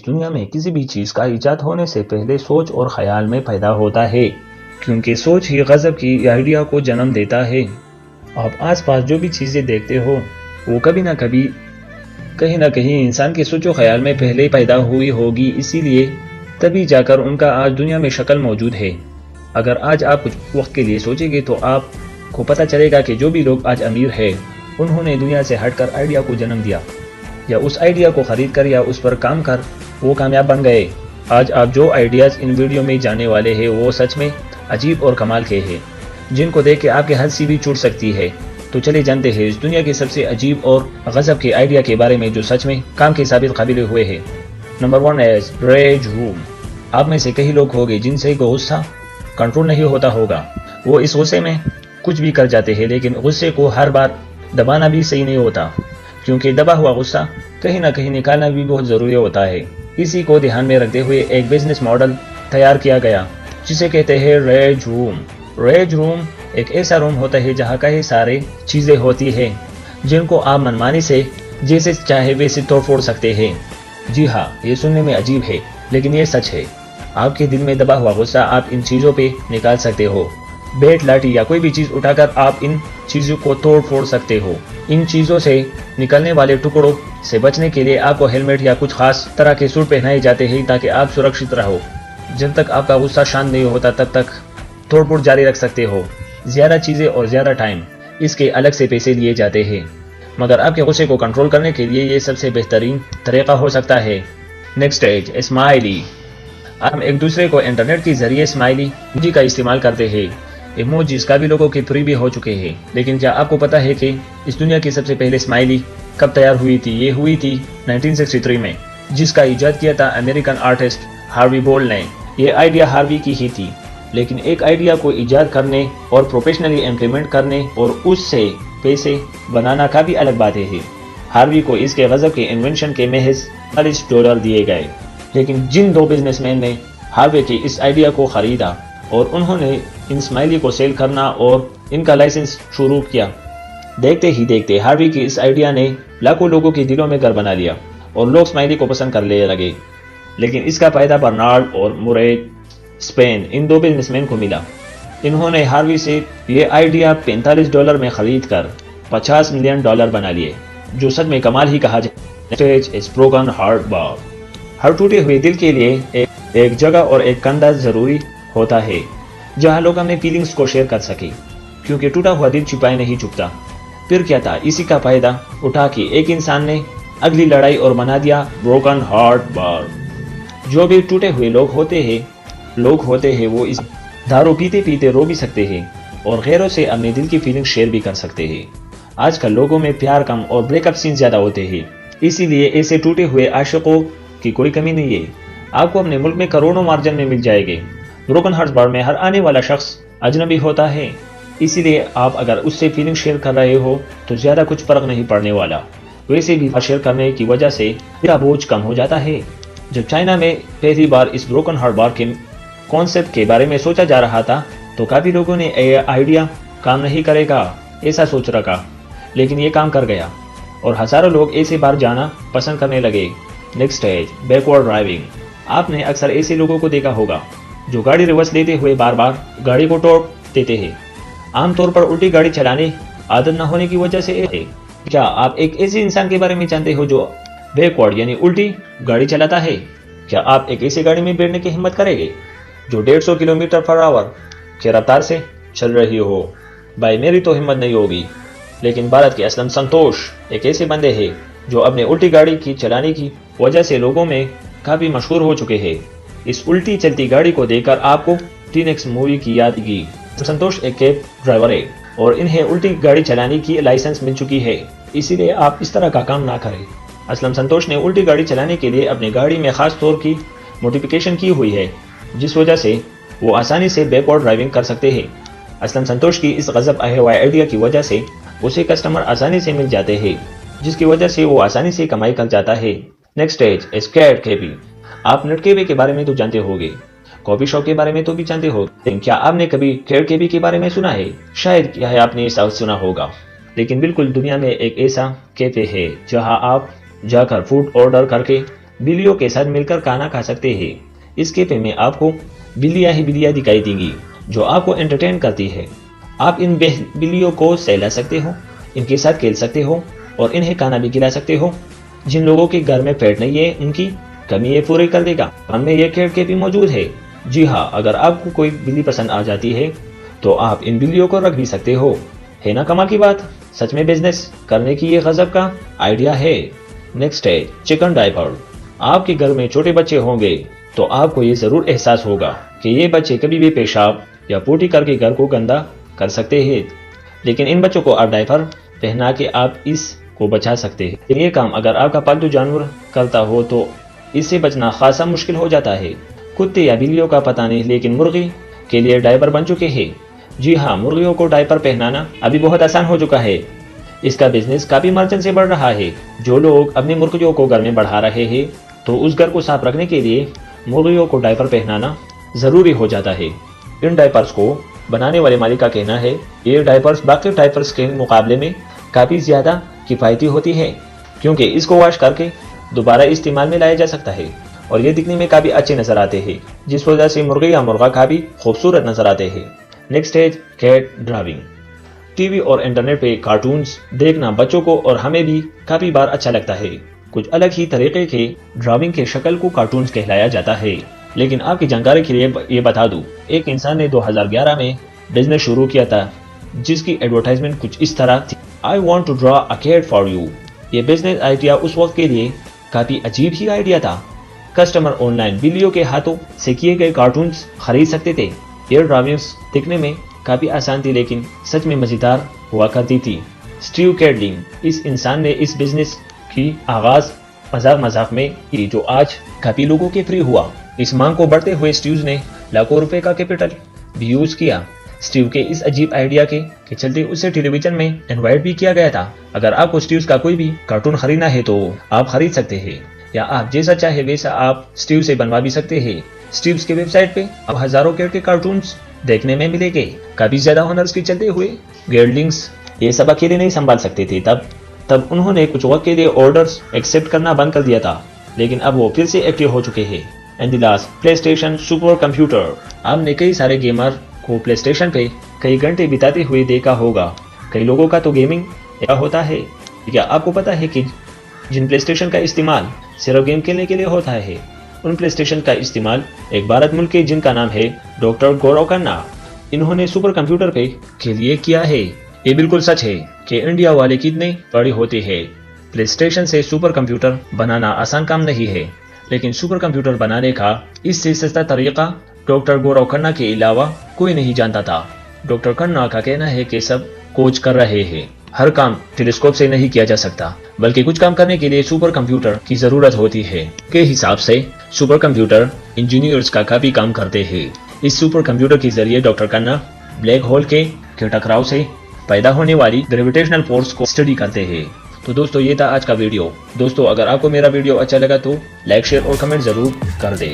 اس دنیا میں کسی بھی چیز کا ایجاد ہونے سے پہلے سوچ اور خیال میں پیدا ہوتا ہے، کیونکہ سوچ ہی غضب کی آئیڈیا کو جنم دیتا ہے۔ آپ آس پاس جو بھی چیزیں دیکھتے ہو وہ کبھی نہ کبھی کہیں نہ کہیں انسان کے سوچ و خیال میں پہلے پیدا ہوئی ہوگی، اسی لیے تبھی جا کر ان کا آج دنیا میں شکل موجود ہے۔ اگر آج آپ کچھ وقت کے لیے سوچیں گے تو آپ کو پتہ چلے گا کہ جو بھی لوگ آج امیر ہیں انہوں نے دنیا سے ہٹ کر آئیڈیا کو جنم دیا، یا اس آئیڈیا کو خرید کر یا اس پر کام کر وہ کامیاب بن گئے۔ آج آپ جو آئیڈیاز ان ویڈیو میں جاننے والے ہیں وہ سچ میں عجیب اور کمال کے ہیں، جن کو دیکھ کے آپ کے ہنسی سی بھی چھوٹ سکتی ہے۔ تو چلے جانتے ہیں اس دنیا کے سب سے عجیب اور غضب کے آئیڈیا کے بارے میں جو سچ میں کام کے ثابت قابل ہوئے ہیں۔ نمبر 1 ہے ریج روم۔ آپ میں سے کئی لوگ ہوگے جن سے غصہ کنٹرول نہیں ہوتا ہوگا، وہ اس غصے میں کچھ بھی کر جاتے ہیں، لیکن غصے کو ہر بار دبانا بھی صحیح نہیں ہوتا، کیونکہ دبا ہوا غصہ کہیں نہ کہیں نکالنا بھی بہت ضروری ہوتا ہے۔ اسی کو دھیان میں رکھتے ہوئے ایک بزنس ماڈل تیار کیا گیا جسے کہتے ہیں ریج روم۔ ریج روم ایک ایسا روم ہوتا ہے جہاں کئی سارے چیزیں ہوتی ہیں جن کو آپ منمانی سے جیسے چاہے ویسے توڑ پھوڑ سکتے ہیں۔ جی ہاں، یہ سننے میں عجیب ہے لیکن یہ سچ ہے۔ آپ کے دل میں دبا ہوا غصہ آپ ان چیزوں پہ نکال سکتے ہو۔ بیٹ، لاٹھی یا کوئی بھی چیز اٹھا کر آپ ان چیزوں کو توڑ پھوڑ سکتے ہو۔ ان چیزوں سے نکلنے والے ٹکڑوں سے بچنے کے لیے آپ کو ہیلمٹ یا کچھ خاص طرح کے سوٹ پہنائے جاتے ہیں تاکہ آپ سرکشت رہو۔ جب تک آپ کا غصہ شانت نہیں ہوتا تب تک توڑ پھوڑ جاری رکھ سکتے ہو۔ زیادہ چیزیں اور زیادہ ٹائم، اس کے الگ سے پیسے لیے جاتے ہیں، مگر آپ کے غصے کو کنٹرول کرنے کے لیے یہ سب سے بہترین طریقہ ہو سکتا ہے۔ نیکسٹ ہے اسمائلی۔ ہم ایک دوسرے کو انٹرنیٹ کے ذریعے اسمائلی ایموجی کا استعمال کرتے ہیں۔ ایموجیز کافی لوگوں کے فری بھی ہو چکے ہیں، لیکن کیا آپ کو پتا ہے کہ اس دنیا کی سب سے پہلے اسمائلی کب تیار ہوئی تھی؟ یہ ہوئی تھی 1963 میں، جس کا ایجاد کیا تھا امریکن آرٹسٹ ہاروی بول نے۔ یہ آئیڈیا ہاروی کی ہی تھی، لیکن ایک آئیڈیا کو ایجاد کرنے اور پروفیشنلی امپلیمنٹ کرنے اور اس سے پیسے بنانا کافی الگ بات ہے۔ ہاروی کو اس کے غضب کے انوینشن کے محض $40 دیے گئے، لیکن جن دو بزنس مین نے ہاروی کے اس آئیڈیا کو خریدا اور انہوں نے ان اسمائلی کو سیل کرنا اور ان کا لائسنس شروع کیا، دیکھتے ہی دیکھتے ہاروی کی اس آئیڈیا نے لاکھوں لوگوں کے دلوں میں گھر بنا لیا اور لوگ اسمائلی کو پسند کرنے لگے۔ لیکن اس کا فائدہ برنارڈ اور موریٹ اسپین ان دو بزنس مین کو ملا۔ انہوں نے ہاروی سے یہ آئیڈیا $45 میں خرید کر $50 ملین بنا لیے، جو سچ میں کمال ہی کہا جائے۔ بروکن ہارٹ بار۔ ہر ٹوٹے ہوئے دل کے لیے ایک جگہ اور ایک کندھا ضروری ہوتا ہے جہاں لوگ اپنے فیلنگز کو شیئر کر سکے، کیونکہ ٹوٹا ہوا دل چھپائے نہیں چھپتا۔ پھر کیا تھا، اسی کا فائدہ اٹھا کے ایک انسان نے اگلی لڑائی اور بنا دیا بروکن ہارٹ بار۔ جو بھی ٹوٹے ہوئے لوگ ہوتے ہیں وہ اس دارو پیتے پیتے رو بھی سکتے ہیں اور غیروں سے اپنے دل کی فیلنگ شیئر بھی کر سکتے ہیں۔ آج کل لوگوں میں پیار کم اور بریک اپ سین زیادہ ہوتے ہیں، اسی لیے ایسے ٹوٹے ہوئے عاشقوں کی کوئی کمی نہیں ہے۔ آپ کو اپنے ملک میں کروڑوں مارجن میں مل جائے گے۔ بروکن ہارٹ بار میں ہر آنے والا شخص اجنبی ہوتا ہے، اسی لیے آپ اگر اس سے فیلنگ شیئر کر رہے ہو تو زیادہ کچھ فرق نہیں پڑنے والا۔ ویسے بھی شیئر کرنے کی وجہ سے میرا بوجھ کم ہو جاتا ہے۔ جب چائنا میں پہلی بار اس بروکن ہارٹ بار کے کانسیپٹ کے بارے میں سوچا جا رہا تھا تو کافی لوگوں نے یہ آئیڈیا کام نہیں کرے گا ایسا سوچ رکھا، لیکن یہ کام کر گیا اور ہزاروں لوگ ایسے بار جانا پسند کرنے لگے۔ نیکسٹ ہے بیکورڈ ڈرائیونگ۔ آپ نے اکثر ایسے لوگوں کو دیکھا ہوگا جو گاڑی ریورس لیتے ہوئے بار بار گاڑی کو توڑ دیتے ہیں۔ عام طور پر الٹی گاڑی چلانے عادت نہ ہونے کی وجہ سے ہے۔ کیا آپ ایک ایسے انسان کے بارے میں جانتے ہو جو بیکورڈ یعنی الٹی گاڑی چلاتا ہے؟ کیا آپ ایک ایسی گاڑی میں بیٹھنے کی ہمت کریں گے جو 150 کلومیٹر پر آور کی رفتار سے چل رہی ہو؟ بھائی میری تو ہمت نہیں ہوگی۔ لیکن بھارت کے اسلم سنتوش ایک ایسے بندے ہیں جو اپنے الٹی گاڑی کی چلانے کی وجہ سے لوگوں میں کافی مشہور ہو چکے ہیں۔ اس الٹی چلتی گاڑی کو دیکھ کر آپ کو 3X مووی کی یاد کی۔ سنتوش ایک کیب ڈرائیور ہے اور انہیں الٹی گاڑی چلانے کی لائسنس مل چکی ہے، اسی لیے آپ اس طرح کا کام نہ کریں۔ اسلم سنتوش نے الٹی گاڑی چلانے کے لیے اپنی گاڑی میں خاص طور کی موڈیفیکیشن کی ہوئی ہے، جس وجہ سے وہ آسانی سے بیکورڈ ڈرائیونگ کر سکتے ہیں۔ اسلم سنتوش کی اس غضب ہوئے آئیڈیا کی وجہ سے اسے کسٹمر آسانی سے مل جاتے ہیں، جس کی وجہ سے وہ آسانی سے کمائی کر جاتا ہے۔ نیکسٹ ہے اسکیٹ کیبی۔ آپ نیٹ کیبی کے بارے میں تو جانتے ہوگے، کافی شاپ کے بارے میں تو بھی جانتے ہو، لیکن کیا آپ نے کبھی کیٹ کیبی کے بارے میں سنا ہے؟ شاید کیا ہے آپ نے ایسا سنا ہوگا، لیکن بالکل دنیا میں ایک ایسا کیفے ہے جہاں آپ جا کر فوڈ آرڈر کر کے بلیوں کے ساتھ مل کر کھانا کھا سکتے ہیں۔ اس کیفے میں آپ کو بلیاں ہی بلیاں دکھائی دیں گی جو آپ کو انٹرٹین کرتی ہے۔ آپ ان بلیوں کو سہلا سکتے ہو، ان کے ساتھ کھیل سکتے ہو اور انہیں کھانا بھی کھلا سکتے ہو۔ جن لوگوں کے گھر میں پیٹ نہیں ہے ان کی کمی یہ پوری کر دے گا۔ ہم میں یہ کیٹ کے بھی موجود ہے۔ جی ہاں، اگر آپ کو کوئی بلی پسند آ جاتی ہے تو آپ ان بلیوں کو رکھ بھی سکتے ہو۔ ہے نا کمال کی بات؟ سچ میں بزنس کرنے کی یہ غضب کا آئیڈیا ہے۔ نیکسٹ ہے چکن ڈائپر۔ آپ کے گھر میں چھوٹے بچے ہوں گے تو آپ کو یہ ضرور احساس ہوگا کہ یہ بچے کبھی بھی پیشاب یا پوٹی کر کے گھر کو گندا کر سکتے ہیں، لیکن ان بچوں کو آپ ڈائپر پہنا کے آپ اس کو بچا سکتے ہیں۔ یہ کام اگر آپ کا پالتو جانور کرتا ہو تو اس سے بچنا خاصا مشکل ہو جاتا ہے۔ کتے یا بلیوں کا پتہ نہیں، لیکن مرغی کے لیے ڈائپر بن چکے ہیں۔ جی ہاں، مرغیوں کو ڈائپر پہنانا ابھی بہت آسان ہو چکا ہے۔ اس کا بزنس کافی مارجن سے بڑھ رہا ہے۔ جو لوگ اپنی مرغیوں کو گھر میں بڑھا رہے ہیں تو اس گھر کو صاف رکھنے کے لیے مرغیوں کو ڈائپر پہنانا ضروری ہو جاتا ہے۔ ان ڈائپرز کو بنانے والے مالک کا کہنا ہے یہ ڈائپرز باقی ڈائپرز کے مقابلے میں کافی زیادہ کفایتی ہوتی ہے، کیونکہ اس کو واش کر کے دوبارہ استعمال میں لایا جا سکتا ہے اور یہ دکھنے میں کافی اچھے نظر آتے ہیں، جس وجہ سے مرغی یا مرغا کافی خوبصورت نظر آتے ہیں۔ نیکسٹ ہے کیٹ ڈرائیونگ۔ ٹی وی اور انٹرنیٹ پہ کارٹونز دیکھنا بچوں کو اور ہمیں بھی کافی بار اچھا لگتا ہے۔ کچھ الگ ہی طریقے کے ڈرائیونگ کے شکل کو کارٹونز کہلایا جاتا ہے، لیکن آپ کی جانکاری کے لیے یہ بتا دوں، ایک انسان نے 2011 میں بزنس شروع کیا تھا جس کی ایڈورٹائزمنٹ کچھ اس طرح تھی: I want to draw a cat for you۔ یہ بزنس آئیڈیا اس وقت کے لیے کافی عجیب ہی آئیڈیا تھا۔ کسٹمر آن لائن بلیوں کے ہاتھوں سے کیے گئے کارٹونز خرید سکتے تھے۔ یہ ڈرائیونگز دکھنے میں کافی آسان تھی لیکن سچ میں مزیدار ہوا کرتی تھی۔ اسٹیو کیڈلنگ، اس انسان نے اس بزنس کی آغاز مذاق میں کی جو آج کافی لوگوں کے فری ہوا۔ اس مانگ کو بڑھتے ہوئے اسٹیوز نے لاکھوں روپے کا کیپٹل بھی یوز کیا۔ اسٹیو کے اس عجیب آئیڈیا کے چلتے اسے ٹیلی ویژن میں انوائٹ بھی کیا گیا تھا۔ اگر آپ کو اسٹیوز کا کوئی بھی کارٹون خریدنا ہے تو آپ خرید سکتے ہیں، یا آپ جیسا چاہے ویسا آپ اسٹیو سے بنوا بھی سکتے ہیں۔ اسٹیوز کے ویب سائٹ پہ اب ہزاروں کیٹ کے کارٹونز دیکھنے میں ملے گے۔ کافی زیادہ ہنرز کے چلتے ہوئے گیرلنگز یہ سب اکیلے نہیں سنبھال سکتے تھے، تب انہوں نے کچھ وقت کے لیے آرڈرز ایکسپٹ کرنا بند کر دیا تھا، لیکن اب وہ پھر سے ایکٹیو ہو چکے ہیں۔ And the last, play station super computer. آپ نے کئی سارے گیمر کو پلے اسٹیشن پہ کئی گھنٹے بتاتے ہوئے دیکھا ہوگا۔ کئی لوگوں کا تو گیمنگ ایسا ہوتا ہے۔ کیا آپ کو پتا ہے کہ جن پلے اسٹیشن کا استعمال صرف گیم کھیلنے کے لیے ہوتا ہے، ان پلے اسٹیشن کا استعمال ایک بھارت ملک کے جن کا نام ہے ڈاکٹر گورو کھنہ، انہوں نے سپر کمپیوٹر پہ کے لیے کیا ہے۔ یہ بالکل سچ ہے کہ انڈیا والے کتنے بڑے ہوتے ہیں۔ پلے اسٹیشن سے سپر کمپیوٹر بنانا آسان کام نہیں ہے، لیکن سپر کمپیوٹر بنانے کا اس سے سستا طریقہ ڈاکٹر گورو کھنہ کے علاوہ کوئی نہیں جانتا تھا۔ ڈاکٹر کھنہ کا کہنا ہے کہ سب کوچ کر رہے ہیں، ہر کام ٹیلیسکوپ سے نہیں کیا جا سکتا، بلکہ کچھ کام کرنے کے لیے سپر کمپیوٹر کی ضرورت ہوتی ہے۔ کے حساب سے سپر کمپیوٹر انجینئرز کا کافی کام کرتے ہیں۔ اس سپر کمپیوٹر کے ذریعے ڈاکٹر کھنہ بلیک ہول کے ٹکراؤ سے پیدا ہونے والی گریویٹیشنل فورس کو اسٹڈی کرتے ہیں۔ تو دوستو، یہ تھا آج کا ویڈیو۔ دوستو، اگر آپ کو میرا ویڈیو اچھا لگا تو لائک، شیئر اور کمنٹ ضرور کر دیں۔